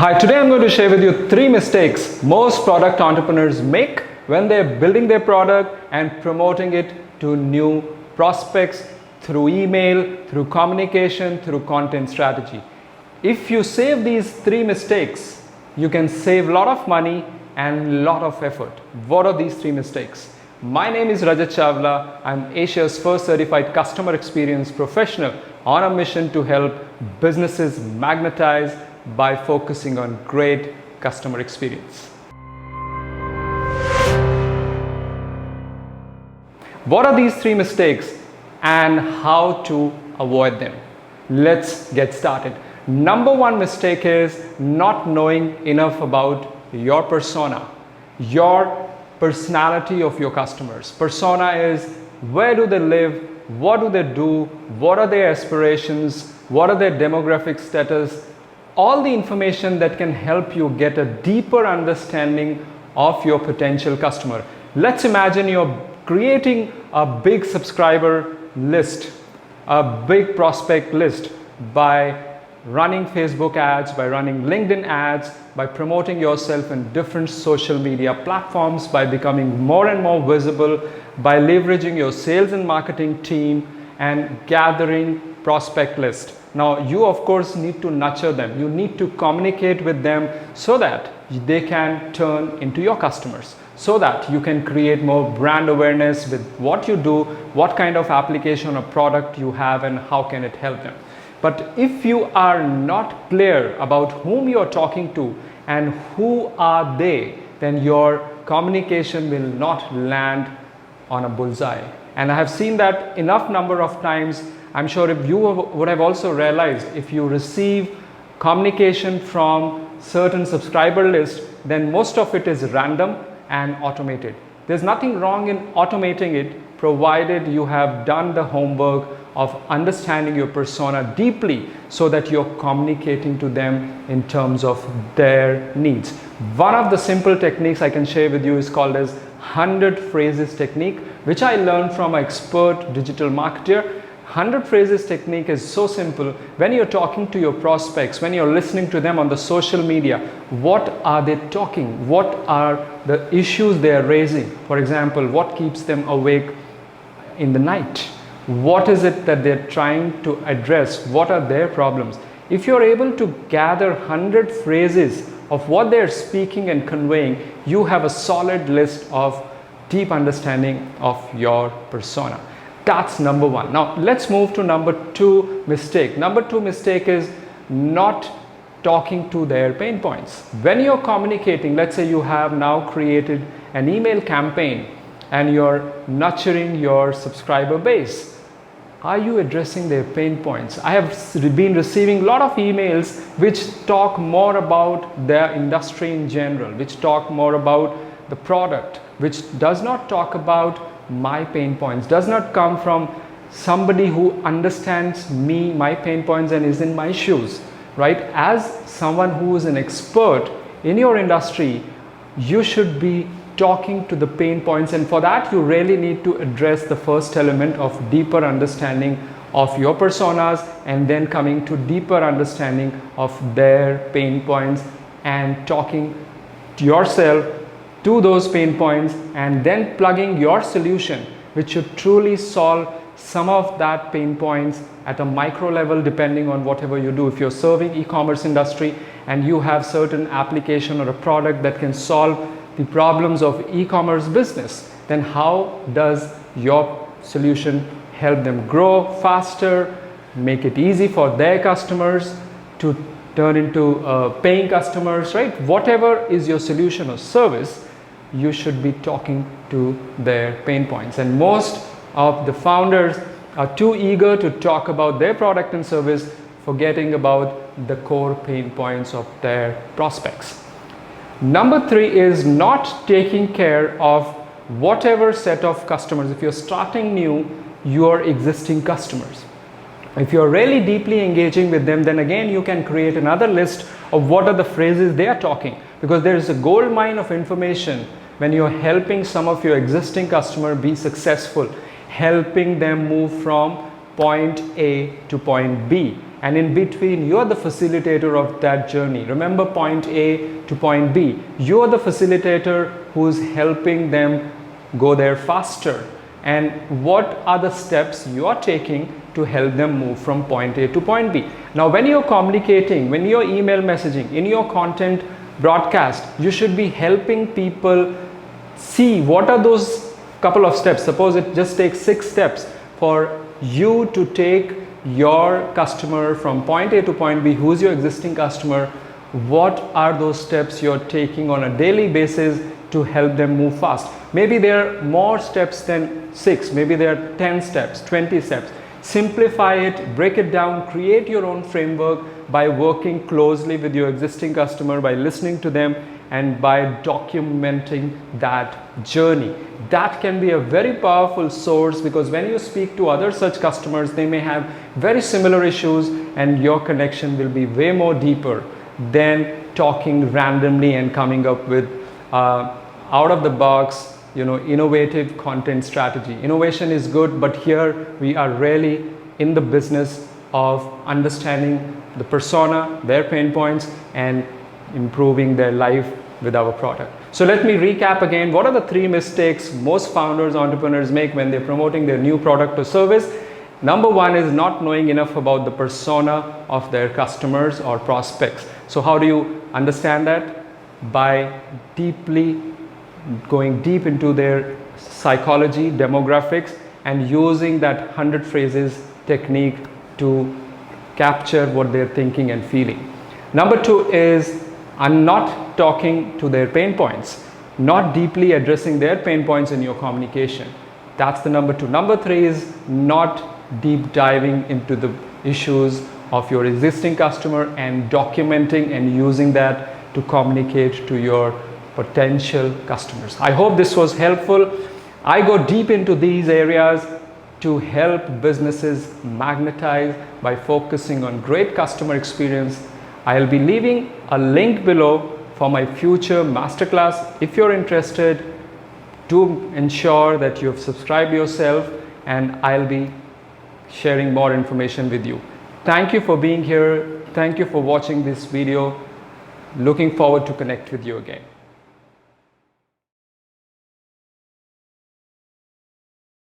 Hi, today I'm going to share with you 3 mistakes most product entrepreneurs make when they're building their product and promoting it to new prospects through email, through communication, through content strategy. If you save these 3 mistakes, you can save a lot of money and a lot of effort. What are these 3 mistakes? My name is Rajat Chawla. I'm Asia's first certified customer experience professional on a mission to help businesses magnetize by focusing on great customer experience. What are these 3 mistakes and how to avoid them? Let's get started. Number 1 mistake is not knowing enough about your persona, your personality of your customers. Persona is where do they live, what do they do, what are their aspirations, what are their demographic status, all the information that can help you get a deeper understanding of your potential customer. Let's imagine you're creating a big subscriber list, a big prospect list by running Facebook ads, by running LinkedIn ads, by promoting yourself in different social media platforms, by becoming more and more visible, by leveraging your sales and marketing team and gathering prospect list. Now you of course need to nurture them. You need to communicate with them so that they can turn into your customers, so that you can create more brand awareness with what you do, what kind of application or product you have and how can it help them. But if you are not clear about whom you are talking to and who are they, then your communication will not land on a bullseye. And I have seen that enough number of times. I'm sure if you would have also realized, if you receive communication from certain subscriber list, then most of it is random and automated. There's nothing wrong in automating it, provided you have done the homework of understanding your persona deeply so that you're communicating to them in terms of their needs. One of the simple techniques I can share with you is called as 100 phrases technique, which I learned from an expert digital marketer. 100 phrases technique is so simple. When you're talking to your prospects, when you're listening to them on the social media, what are they talking? What are the issues they are raising? For example, what keeps them awake in the night? What is it that they're trying to address? What are their problems? If you're able to gather 100 phrases of what they're speaking and conveying, you have a solid list of deep understanding of your persona. That's number 1. Now let's move to number 2 mistake. Number 2 mistake is not talking to their pain points. When you're communicating, let's say you have now created an email campaign and you're nurturing your subscriber base. Are you addressing their pain points? I have been receiving a lot of emails which talk more about their industry in general, which talk more about the product, which does not talk about my pain points, does not come from somebody who understands me, my pain points and is in my shoes, right? As someone who is an expert in your industry, you should be talking to the pain points, and for that you really need to address the first element of deeper understanding of your personas and then coming to deeper understanding of their pain points and talking to yourself to those pain points and then plugging your solution, which should truly solve some of that pain points at a micro level depending on whatever you do. If you're serving e-commerce industry and you have certain application or a product that can solve the problems of e-commerce business, then how does your solution help them grow faster, make it easy for their customers to turn into paying customers, right? Whatever is your solution or service, you should be talking to their pain points. And most of the founders are too eager to talk about their product and service, forgetting about the core pain points of their prospects. Number 3 is not taking care of whatever set of customers. If you're starting new, your existing customers, if you're really deeply engaging with them, then again you can create another list of what are the phrases they are talking, because there is a gold mine of information when you're helping some of your existing customer be successful, helping them move from point A to point B. and in between you're the facilitator of that journey. Remember, point A to point B, you're the facilitator who's helping them go there faster. And what are the steps you are taking to help them move from point A to point B? Now, when you're communicating, when you're email messaging, in your content broadcast, you should be helping people see what are those couple of steps. Suppose it just takes 6 steps for you to take your customer from point A to point B, who's your existing customer. What are those steps you're taking on a daily basis to help them move fast? Maybe there are more steps than 6, maybe there are 10 steps, 20 steps. Simplify it, break it down, create your own framework by working closely with your existing customer, by listening to them, and by documenting that journey. That can be a very powerful source, because when you speak to other such customers, they may have very similar issues, and your connection will be way more deeper than talking randomly and coming up with out of the box, innovative content strategy. Innovation is good, but here we are really in the business of understanding the persona, their pain points, and improving their life with our product. So let me recap again. What are the 3 mistakes most founders, entrepreneurs make when they're promoting their new product or service? Number 1 is not knowing enough about the persona of their customers or prospects. So how do you understand that? By going deep into their psychology, demographics, and using that 100 phrases technique to capture what they're thinking and feeling. Number 2 is not talking to their pain points, not deeply addressing their pain points in your communication. That's the number 2. Number 3 is not deep diving into the issues of your existing customer and documenting and using that to communicate to your potential customers. I hope this was helpful. I go deep into these areas to help businesses magnetize by focusing on great customer experience. I'll be leaving a link below for my future masterclass. If you're interested, do ensure that you've subscribed yourself, and I'll be sharing more information with you. Thank you for being here. Thank you for watching this video. Looking forward to connect with you again.